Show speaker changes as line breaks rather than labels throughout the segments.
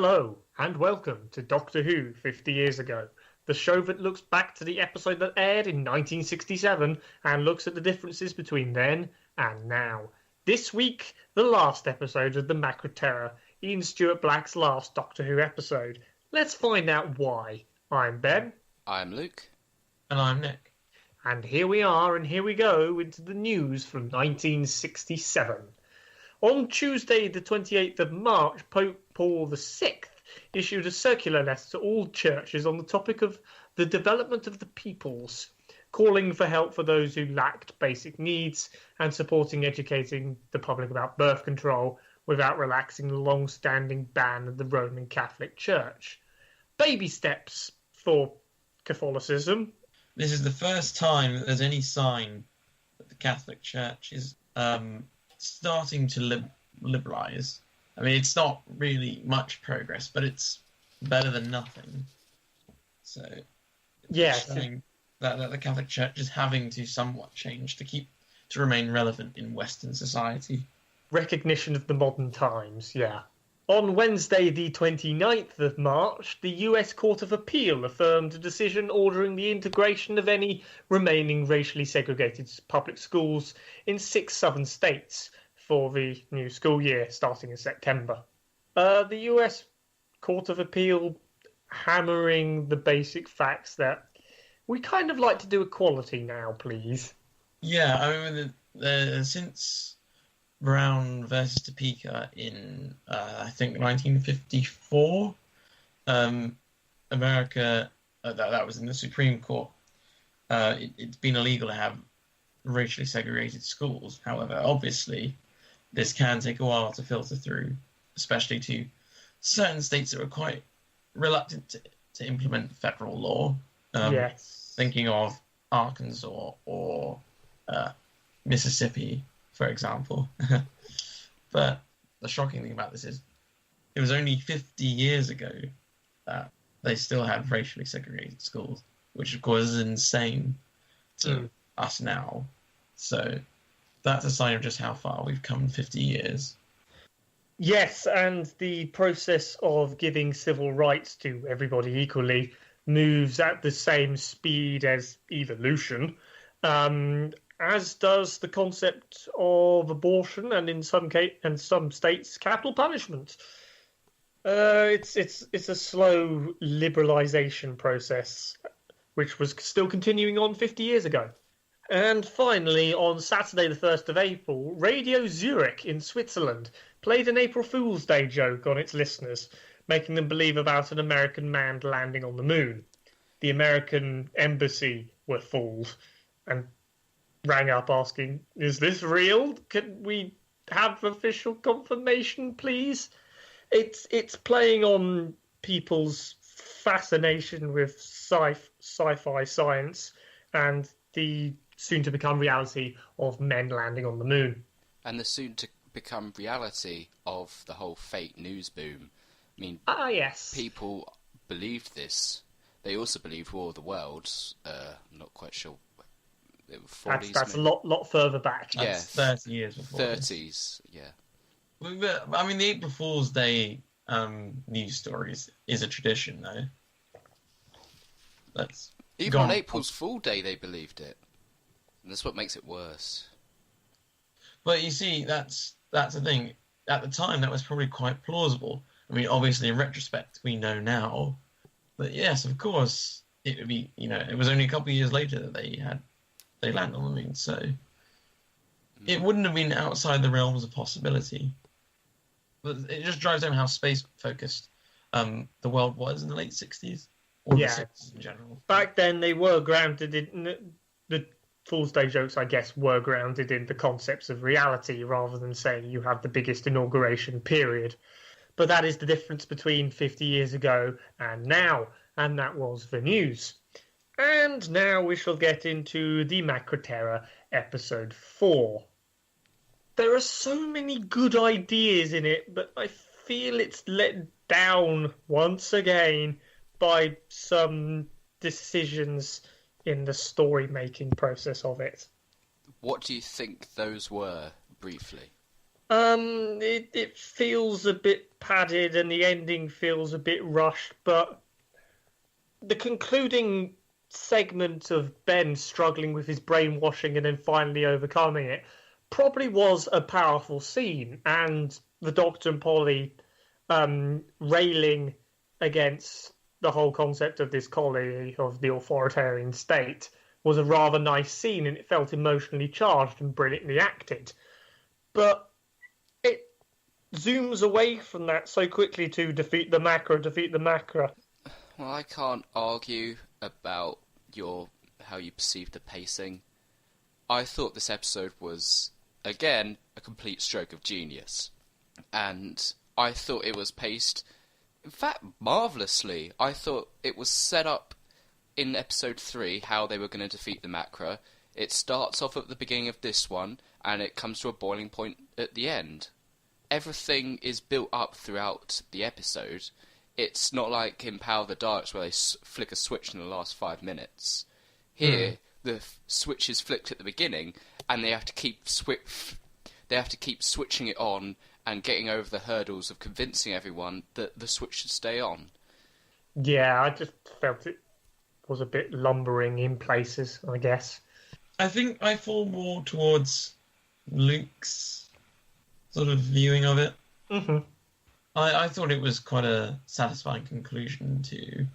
Hello, and welcome to Doctor Who 50 Years Ago, the show that looks back to the episode that aired in 1967 and looks at the differences between then and now. This week, the last episode of the Macra, Ian Stuart Black's last Doctor Who episode. Let's find out why. I'm Ben.
I'm Luke.
And I'm Nick.
And here we are, and here we go into the news from 1967. On Tuesday, the 28th of March, Pope Paul VI issued a circular letter to all churches on the topic of the development of the peoples, calling for help for those who lacked basic needs and supporting educating the public about birth control without relaxing the long-standing ban of the Roman Catholic Church. Baby steps for Catholicism.
This is the first time that there's any sign that the Catholic Church is starting to liberalise. I mean, it's not really much progress, but it's better than nothing. So,
yeah,
showing that the Catholic Church is having to somewhat change to remain relevant in Western society.
Recognition of the modern times, yeah. On Wednesday, the 29th of March, the US Court of Appeal affirmed a decision ordering the integration of any remaining racially segregated public schools in 6 southern states for the new school year starting in September. The US Court of Appeal hammering the basic facts that we kind of like to do equality now, please.
Yeah, I mean, since Brown versus Topeka in, I think, 1954, America, that was in the Supreme Court, it's been illegal to have racially segregated schools. However, obviously, this can take a while to filter through, especially to certain states that were quite reluctant to implement federal law.
Yes.
Thinking of Arkansas or Mississippi, for example. But the shocking thing about this is it was only 50 years ago that they still had racially segregated schools, which of course is insane to us now. So that's a sign of just how far we've come in 50 years.
Yes, and the process of giving civil rights to everybody equally moves at the same speed as evolution, as does the concept of abortion and in some states capital punishment. It's a slow liberalisation process, which was still continuing on 50 years ago. And finally, on Saturday the 1st of April, Radio Zurich in Switzerland played an April Fool's Day joke on its listeners, making them believe about an American man landing on the moon. The American embassy were fooled and rang up asking, "Is this real? Can we have official confirmation, please?" It's playing on people's fascination with sci-fi science and the soon-to-become reality of men landing on the moon.
And the soon-to-become reality of the whole fake news boom. I mean,
yes.
People believed this. They also believed War of the Worlds. I'm not quite sure. 40s,
that's a lot further back.
That's 30 years before.
30s, yeah.
I mean, the April Fool's Day news stories is a tradition, though.
Even on April's Fool Day, they believed it. And that's what makes it worse.
But you see, that's the thing. At the time, that was probably quite plausible. I mean, obviously, in retrospect, we know now. But yes, of course, it would be. It was only a couple of years later that they landed on the moon. So it wouldn't have been outside the realms of possibility. But it just drives home how space-focused the world was in the late 60s. Or the 60s in general. Back
then, they were grounded in the Fool's Day jokes, I guess, were grounded in the concepts of reality rather than saying you have the biggest inauguration period. But that is the difference between 50 years ago and now, and that was the news. And now we shall get into the Macra episode 4. There are so many good ideas in it, but I feel it's let down once again by some decisions in the story-making process of it.
What do you think those were, briefly?
It feels a bit padded and the ending feels a bit rushed, but the concluding segment of Ben struggling with his brainwashing and then finally overcoming it probably was a powerful scene, and the Doctor and Polly railing against the whole concept of this colony, of the authoritarian state, was a rather nice scene, and it felt emotionally charged and brilliantly acted. But it zooms away from that so quickly to defeat the Macra.
Well, I can't argue about how you perceive the pacing. I thought this episode was, again, a complete stroke of genius. And I thought it was paced, in fact, marvellously. I thought it was set up in episode 3 how they were going to defeat the Macra. It starts off at the beginning of this one, and it comes to a boiling point at the end. Everything is built up throughout the episode. It's not like in Power of the Daleks where they flick a switch in the last 5 minutes. Here, the switch is flicked at the beginning, and they have to keep switching it on and getting over the hurdles of convincing everyone that the switch should stay on.
Yeah, I just felt it was a bit lumbering in places, I guess.
I think I fall more towards Luke's sort of viewing of it.
Mm-hmm.
I thought it was quite a satisfying conclusion to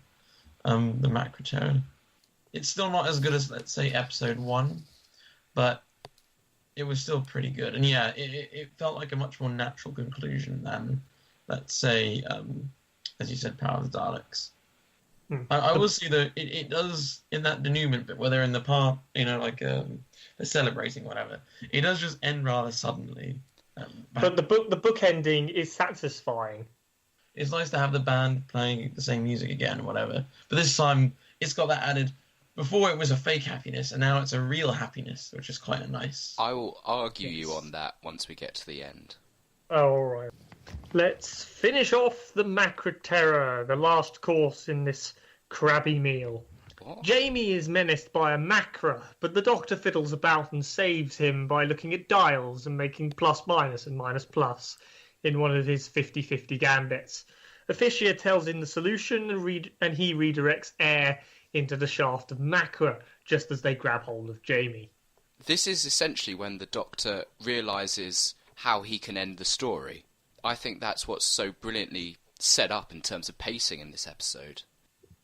the Macra Terror. It's still not as good as, let's say, episode 1, but it was still pretty good. And yeah, it felt like a much more natural conclusion than, let's say, as you said, Power of the Daleks. I will see that it does, in that denouement bit where they're in the park, they're celebrating, whatever, it does just end rather suddenly.
But the book ending is satisfying.
It's nice to have the band playing the same music again, whatever. But this time, it's got that added. Before it was a fake happiness, and now it's a real happiness, which is quite nice.
I will argue you on that once we get to the end.
Oh, all right. Let's finish off the Macra Terror, the last course in this crabby meal.
What?
Jamie is menaced by a Macra, but the Doctor fiddles about and saves him by looking at dials and making plus minus and minus plus in one of his 50-50 gambits. Officia tells him the solution and he redirects air into the shaft of Macra just as they grab hold of Jamie.
This is essentially when the Doctor realises how he can end the story. I think that's what's so brilliantly set up in terms of pacing in this episode.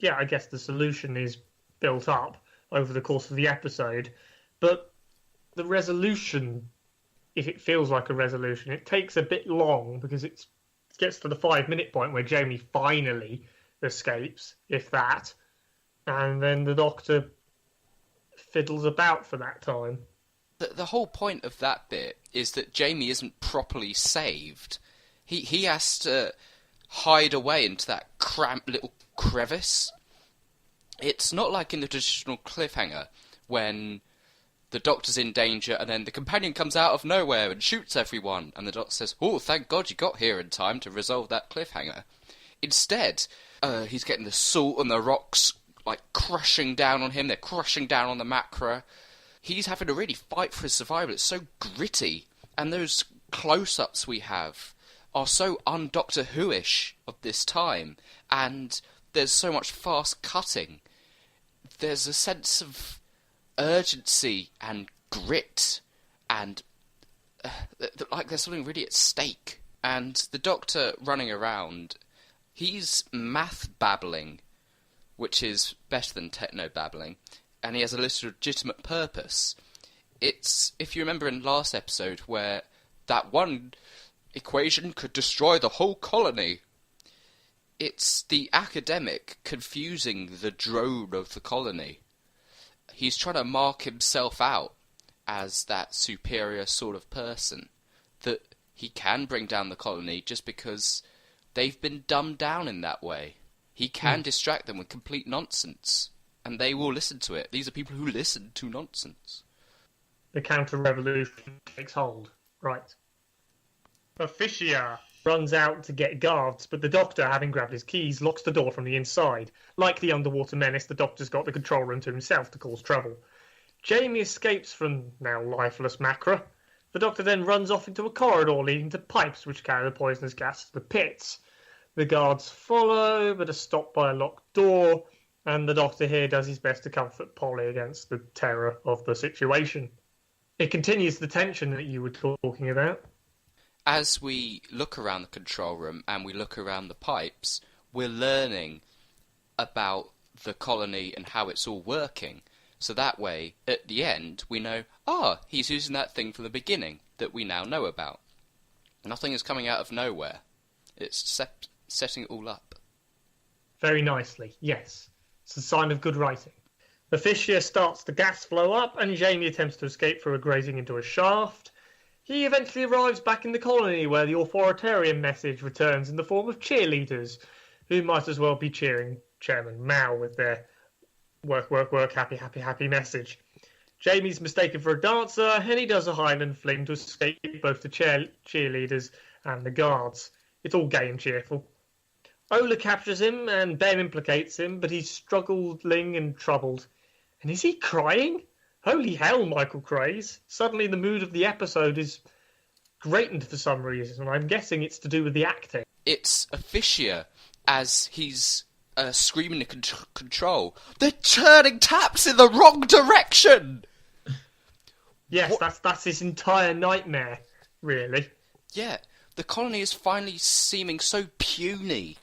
Yeah, I guess the solution is built up over the course of the episode, but the resolution, if it feels like a resolution, it takes a bit long because it gets to the 5-minute point where Jamie finally escapes, if that, and then the Doctor fiddles about for that time.
The whole point of that bit is that Jamie isn't properly saved. He has to hide away into that cramped little crevice. It's not like in the traditional cliffhanger when the Doctor's in danger and then the companion comes out of nowhere and shoots everyone and the Doctor says, "Oh, thank God you got here in time to resolve that cliffhanger." Instead, he's getting the salt and the rocks like crushing down on him. They're crushing down on the Macra. He's having to really fight for his survival. It's so gritty. And those close-ups we have are so un-Doctor Who-ish of this time. And there's so much fast cutting. There's a sense of urgency and grit and like there's something really at stake. And the Doctor running around, he's math babbling, which is better than techno babbling, and he has a legitimate purpose. It's, if you remember in last episode, where that one equation could destroy the whole colony. It's the academic confusing the drone of the colony. He's trying to mark himself out as that superior sort of person, that he can bring down the colony just because they've been dumbed down in that way. He can distract them with complete nonsense, and they will listen to it. These are people who listen to nonsense.
The counter-revolution takes hold. Right. Officia runs out to get guards, but the Doctor, having grabbed his keys, locks the door from the inside. Like the underwater menace, the Doctor's got the control room to himself to cause trouble. Jamie escapes from now lifeless Macra, The Doctor then runs off into a corridor leading to pipes which carry the poisonous gas to the pits. The guards follow, but are stopped by a locked door, and the Doctor here does his best to comfort Polly against the terror of the situation. It continues the tension that you were talking about.
As we look around the control room and we look around the pipes, we're learning about the colony and how it's all working. So that way, at the end, we know, he's using that thing from the beginning that we now know about. Nothing is coming out of nowhere. It's setting it all up.
Very nicely, yes. It's a sign of good writing. The fissure starts to gas flow up, and Jamie attempts to escape through a grazing into a shaft. He eventually arrives back in the colony, where the authoritarian message returns in the form of cheerleaders, who might as well be cheering Chairman Mao with their work, work, work, happy, happy, happy message. Jamie's mistaken for a dancer, and he does a Highland fling to escape both the cheerleaders and the guards. It's all gay and cheerful. Ola captures him, and Ben implicates him, but he's struggling and troubled. And is he crying? Holy hell, Michael Craze. Suddenly the mood of the episode is greatened for some reason, and I'm guessing it's to do with the acting.
It's a fissure as he's screaming in control. They're turning taps in the wrong direction!
Yes, that's his entire nightmare, really.
Yeah, the colony is finally seeming so puny,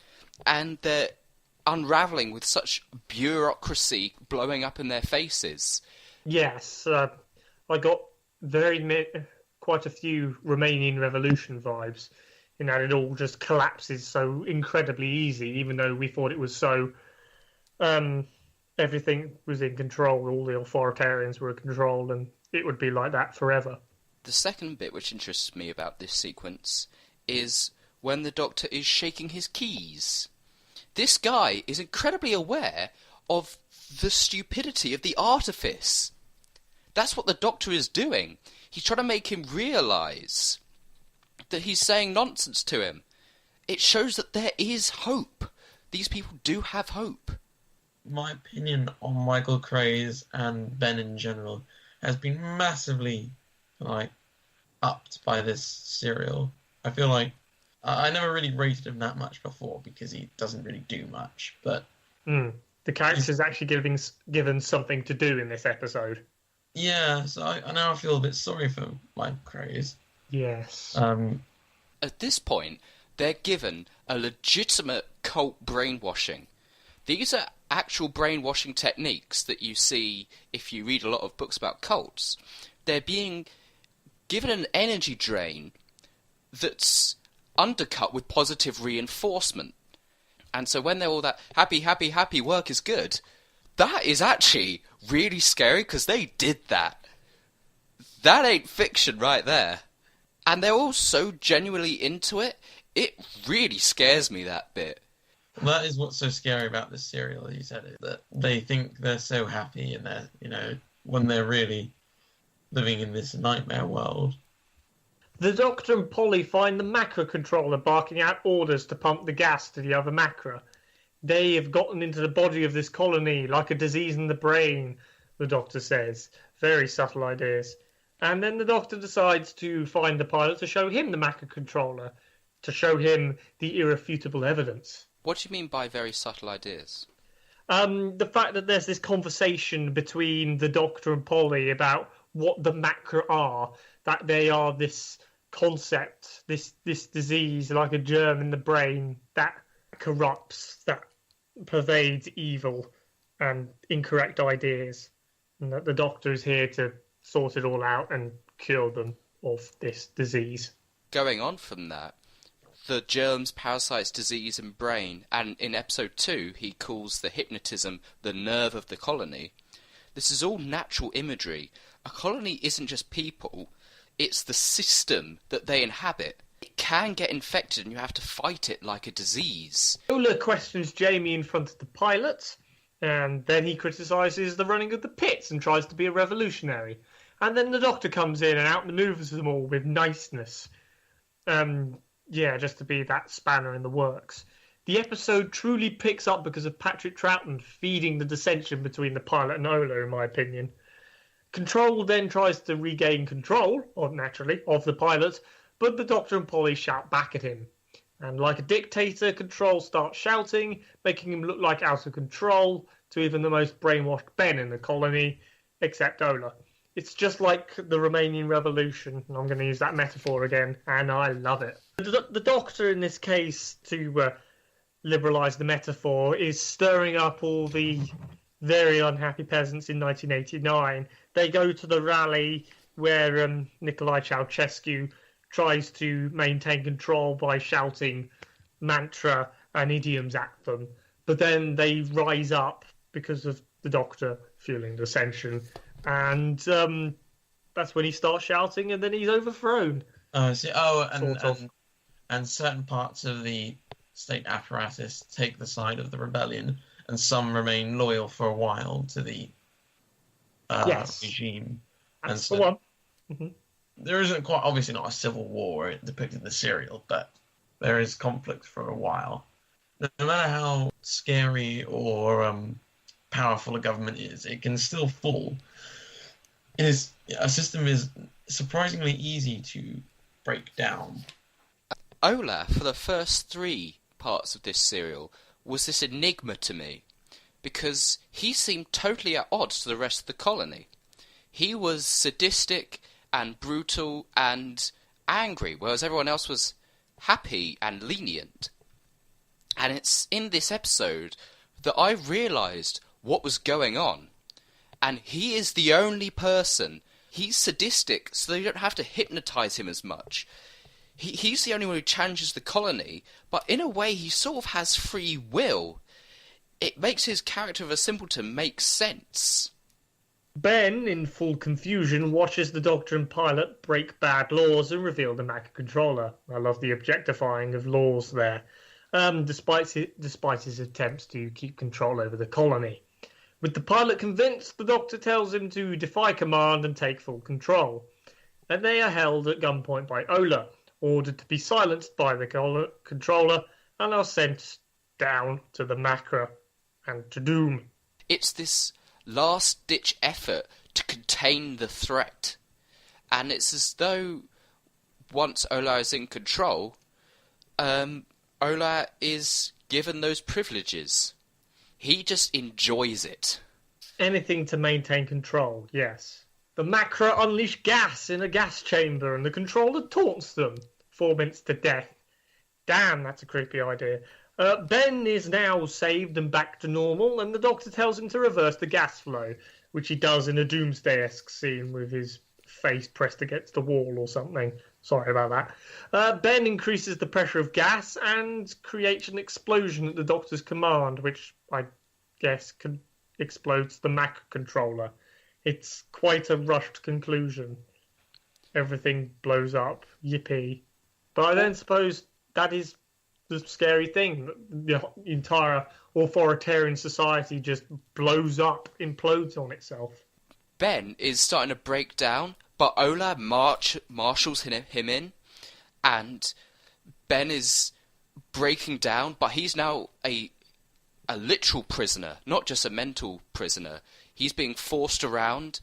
and they're unravelling with such bureaucracy blowing up in their faces.
Yes, I got quite a few Romanian Revolution vibes, in that it all just collapses so incredibly easy, even though we thought it was so... everything was in control, all the authoritarians were in control, and it would be like that forever.
The second bit which interests me about this sequence is when the Doctor is shaking his keys. This guy is incredibly aware of the stupidity of the artifice. That's what the Doctor is doing. He's trying to make him realise that he's saying nonsense to him. It shows that there is hope. These people do have hope.
My opinion on Michael Craze and Ben in general has been massively, upped by this serial. I feel like I never really rated him that much before because he doesn't really do much, but...
The character's actually given something to do in this episode.
Yeah, so I now feel a bit sorry for Michael Craze.
Yes.
At this point, they're given a legitimate cult brainwashing. These are actual brainwashing techniques that you see if you read a lot of books about cults. They're being given an energy drain that's undercut with positive reinforcement. And so when they're all that happy, happy, happy, work is good, that is actually really scary because they did that. That ain't fiction right there. And they're all so genuinely into it, it really scares me, that bit.
That is what's so scary about this serial, as you said, is that they think they're so happy and they're, when they're really living in this nightmare world.
The Doctor and Polly find the Macra controller barking out orders to pump the gas to the other Macra. They have gotten into the body of this colony like a disease in the brain, the Doctor says. Very subtle ideas. And then the Doctor decides to find the pilot to show him the Macra controller, to show him the irrefutable evidence.
What do you mean by very subtle ideas?
The fact that there's this conversation between the Doctor and Polly about what the Macra are, that they are this concept, this disease, like a germ in the brain that corrupts, that pervades evil and incorrect ideas, and that the Doctor is here to sort it all out and cure them of this disease.
Going on from that, the germs, parasites, disease and brain, and in episode 2 he calls the hypnotism the nerve of the colony. This is all natural imagery. A colony isn't just people, it's the system that they inhabit. It can get infected and you have to fight it like a disease.
Ola questions Jamie in front of the pilot, and then he criticises the running of the pits and tries to be a revolutionary. And then the Doctor comes in and outmaneuvers them all with niceness. Just to be that spanner in the works. The episode truly picks up because of Patrick Troughton feeding the dissension between the pilot and Ola, in my opinion. Control then tries to regain control, naturally, of the pilot, but the Doctor and Polly shout back at him. And like a dictator, Control starts shouting, making him look like out of control to even the most brainwashed Ben in the colony, except Ola. It's just like the Romanian Revolution, and I'm going to use that metaphor again, and I love it. The Doctor, in this case, to liberalise the metaphor, is stirring up all the very unhappy peasants in 1989. They go to the rally where Nicolae Ceausescu tries to maintain control by shouting mantra and idioms at them. But then they rise up because of the Doctor fueling dissension. And that's when he starts shouting, and then he's overthrown.
And certain parts of the state apparatus take the side of the rebellion, and some remain loyal for a while to the regime.
That's the one. Mm-hmm.
There isn't quite, obviously not a civil war depicted in the serial, but there is conflict for a while. No matter how scary or powerful a government is, it can still fall. A system is surprisingly easy to break down.
Ola, for the first 3 parts of this serial, was this enigma to me, because he seemed totally at odds to the rest of the colony. He was sadistic and brutal and angry, whereas everyone else was happy and lenient. And it's in this episode that I realised what was going on. And he is the only person. He's sadistic, so they don't have to hypnotise him as much. He's the only one who challenges the colony, but in a way he sort of has free will. It makes his character of a simpleton make sense.
Ben, in full confusion, watches the Doctor and pilot break bad laws and reveal the Macra controller. I love the objectifying of laws there, despite his attempts to keep control over the colony. With the pilot convinced, the Doctor tells him to defy command and take full control. And they are held at gunpoint by Ola, ordered to be silenced by the controller, and are sent down to the Macra and to doom.
It's this last-ditch effort to contain the threat. And it's as though once Ola is in control, Ola is given those privileges. He just enjoys it.
Anything to maintain control, yes. The Macra unleash gas in a gas chamber, and the controller taunts them. 4 minutes to death. Damn, that's a creepy idea. Ben is now saved and back to normal, and the Doctor tells him to reverse the gas flow, which he does in a Doomsday-esque scene with his face pressed against the wall or something. Sorry about that. Ben increases the pressure of gas and creates an explosion at the Doctor's command, which I guess explodes the Macra controller. It's quite a rushed conclusion. Everything blows up. Yippee. But I don't suppose that is the scary thing. The entire authoritarian society just blows up, implodes on itself.
Ben is starting to break down, but Ola marshals him in, and Ben is breaking down, but he's now a literal prisoner, not just a mental prisoner. He's being forced around.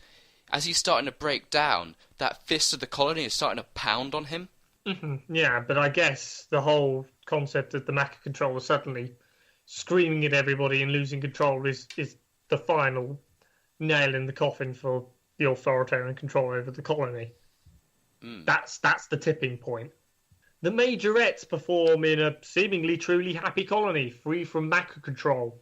As he's starting to break down, that fist of the colony is starting to pound on him.
Mm-hmm. Yeah, but I guess the whole concept of the Macra controller suddenly screaming at everybody and losing control is the final nail in the coffin for the authoritarian control over the colony. That's the tipping point. The majorettes perform in a seemingly truly happy colony, free from Macra control.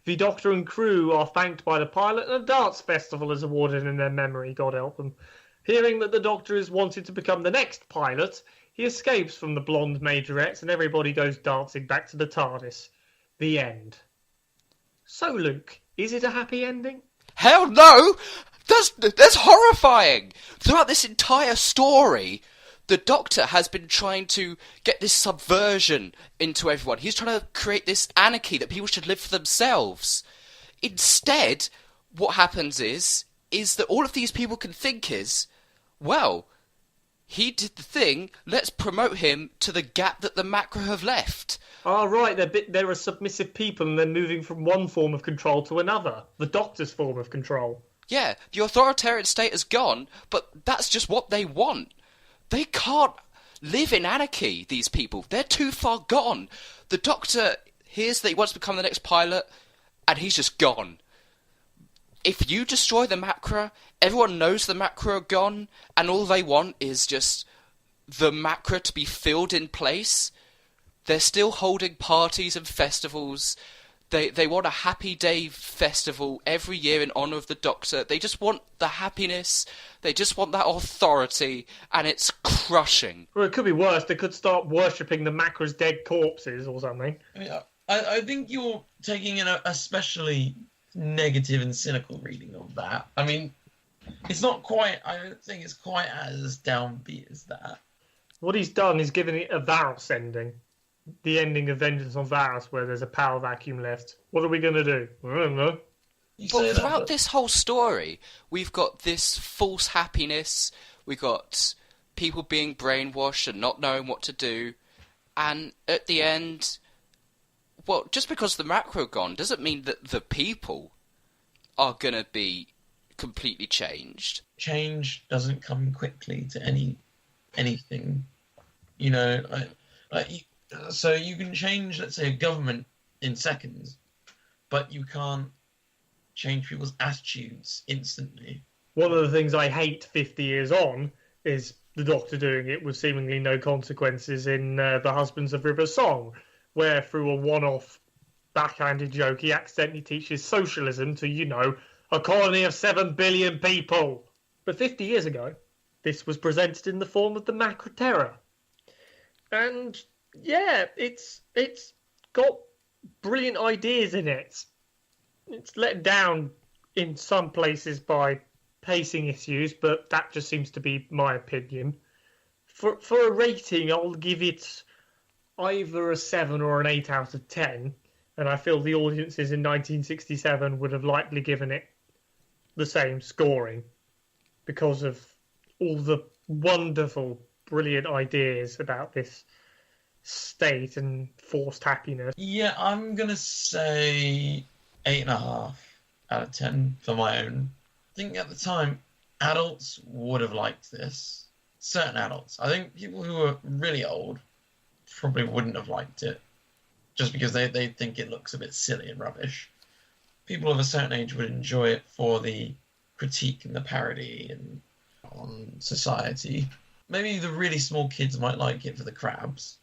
The Doctor and crew are thanked by the pilot, and a dance festival is awarded in their memory, God help them. Hearing that the Doctor is wanted to become the next pilot, he escapes from the blonde majorettes, and everybody goes dancing back to the TARDIS. The end. So, Luke, is it a happy ending?
Hell no! That's horrifying! Throughout this entire story, the Doctor has been trying to get this subversion into everyone. He's trying to create this anarchy that people should live for themselves. Instead, what happens is that all of these people can think is, well, he did the thing, let's promote him to the gap that the Macra have left.
Oh, right, they're a submissive people and they're moving from one form of control to another. The Doctor's form of control.
Yeah, the authoritarian state is gone, but that's just what they want. They can't live in anarchy, these people. They're too far gone. The Doctor hears that he wants to become the next pilot, and he's just gone. If you destroy the Macra, everyone knows the Macra are gone, and all they want is just the Macra to be filled in place. They're still holding parties and festivals. They want a Happy Day festival every year in honour of the Doctor. They just want the happiness. They just want that authority, and it's crushing.
Well, it could be worse. They could start worshipping the Macra's dead corpses or something.
I mean, I think you're taking an especially negative and cynical reading of that. I mean, it's not quite. I don't think it's quite as downbeat as that.
What he's done is given it a Varos ending. The ending of Vengeance on Varos, where there's a power vacuum left. What are we going to do? I don't know.
But throughout this whole story, we've got this false happiness, we've got people being brainwashed and not knowing what to do, and at the end, well, just because the Macra are gone doesn't mean that the people are going to be completely changed.
Change doesn't come quickly to anything. You know, so you can change, let's say, a government in seconds, but you can't change people's attitudes instantly.
One of the things I hate 50 years on is the Doctor doing it with seemingly no consequences in The Husbands of River Song, where through a one-off backhanded joke he accidentally teaches socialism to, you know, a colony of 7 billion people. But 50 years ago, this was presented in the form of the Macra Terror. And yeah, it's got brilliant ideas in it. It's let down in some places by pacing issues, but that just seems to be my opinion. For a rating, I'll give it either a 7 or an 8 out of 10, and I feel the audiences in 1967 would have likely given it the same scoring because of all the wonderful, brilliant ideas about this state and forced happiness.
Yeah, I'm gonna say 8.5 out of 10 for my own. I think at the time, adults would have liked this. Certain adults. I think people who were really old probably wouldn't have liked it, just because they think it looks a bit silly and rubbish. People of a certain age would enjoy it for the critique and the parody and on society. Maybe the really small kids might like it for the crabs.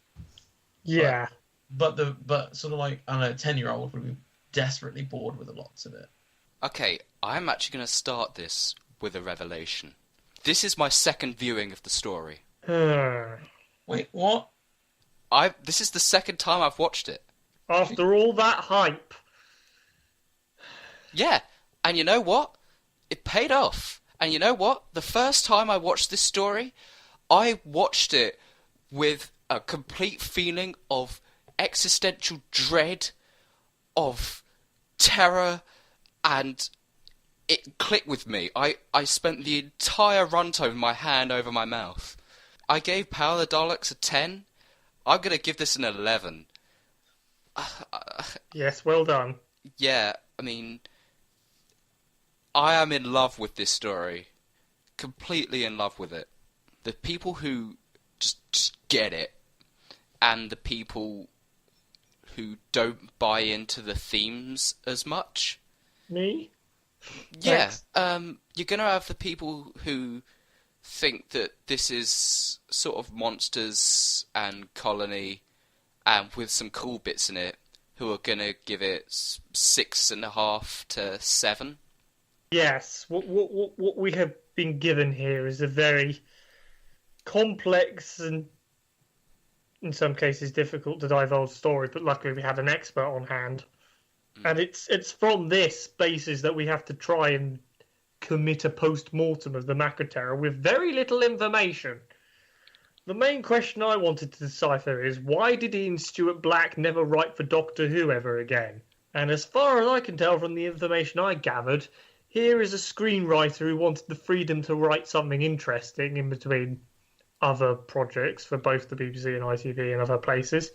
Yeah.
But sort of like, I don't know, 10-year-old would be desperately bored with the lots of it. Okay,
I'm actually going to start this with a revelation. This is my second viewing of the story.
Wait, what?
This is the second time I've watched it.
After all that hype.
Yeah, and you know what? It paid off. And you know what? The first time I watched this story, I watched it with a complete feeling of existential dread, of terror, and it clicked with me. I spent the entire runtime with my hand over my mouth. I gave Power of the Daleks a 10. I'm going to give this an 11.
Yes, well done.
Yeah, I mean, I am in love with this story. Completely in love with it. The people who just get it, and the people who don't buy into the themes as much.
Me?
Yeah, you're going to have the people who think that this is sort of monsters and colony, and with some cool bits in it, who are going to give it 6.5 to 7. Yes,
what we have been given here is a very complex and, in some cases, difficult to divulge story, but luckily we had an expert on hand. And it's from this basis that we have to try and commit a post-mortem of the Macra Terror with very little information. The main question I wanted to decipher is, why did Ian Stewart Black never write for Doctor Who ever again? And as far as I can tell from the information I gathered, here is a screenwriter who wanted the freedom to write something interesting in between other projects for both the BBC and ITV and other places.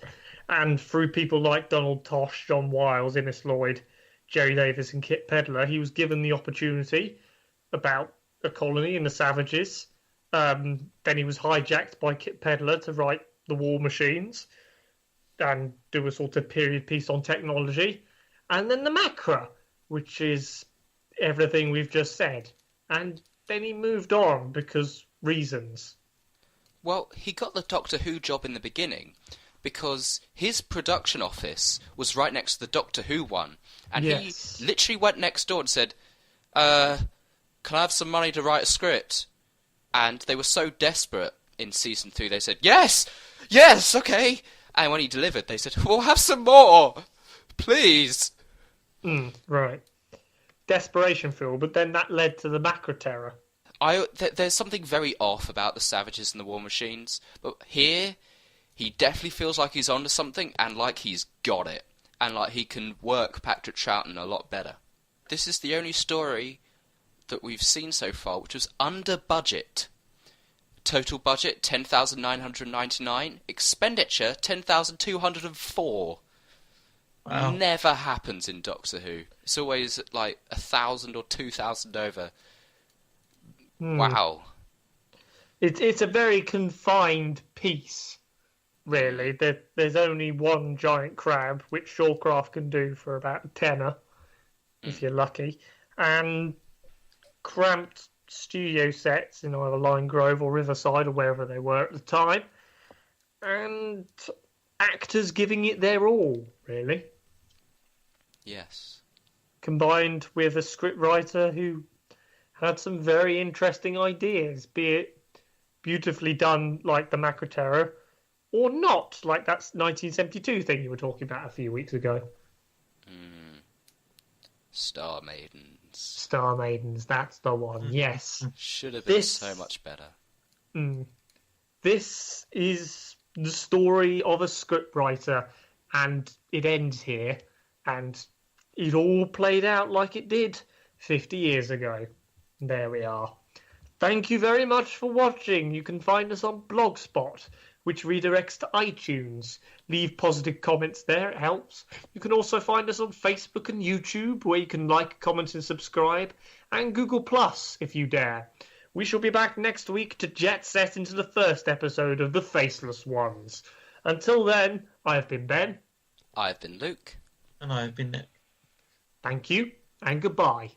And through people like Donald Tosh, John Wiles, Innes Lloyd, Jerry Davis and Kit Pedler, he was given the opportunity about a colony and the savages. Then he was hijacked by Kit Pedler to write The War Machines and do a sort of period piece on technology. And then the Macra, which is everything we've just said. And then he moved on because reasons.
Well, he got the Doctor Who job in the beginning because his production office was right next to the Doctor Who one. And
Yes.
he literally went next door and said, can I have some money to write a script? And they were so desperate in season 3, they said, yes, okay. And when he delivered, they said, we'll have some more, please.
Right. Desperation, Phil, but then that led to the Macra Terror.
There's something very off about the Savages and the War Machines, but here, he definitely feels like he's onto something, and like he's got it, and like he can work Patrick Troughton a lot better. This is the only story that we've seen so far which was under budget. Total budget, 10,999. Expenditure, 10,204.
Wow.
Never happens in Doctor Who. It's always like 1,000 or 2,000 over. Wow.
It's a very confined piece, really. There's only one giant crab, which Shawcraft can do for about a tenner, if you're lucky, and cramped studio sets in either Lime Grove or Riverside or wherever they were at the time, and actors giving it their all, really.
Yes.
Combined with a scriptwriter who had some very interesting ideas, be it beautifully done like the Macra Terror, or not, like that 1972 thing you were talking about a few weeks ago.
Star Maidens.
Star Maidens, that's the one, yes.
Should have been so much better.
This is the story of a scriptwriter, and it ends here, and it all played out like it did 50 years ago. There we are. Thank you very much for watching. You can find us on Blogspot, which redirects to iTunes. Leave positive comments there, it helps. You can also find us on Facebook and YouTube, where you can like, comment and subscribe, and Google Plus if you dare. We shall be back next week to jet set into the first episode of The Faceless Ones. Until then, I have been Ben.
I've been Luke.
And I've been Nick.
Thank you, and goodbye.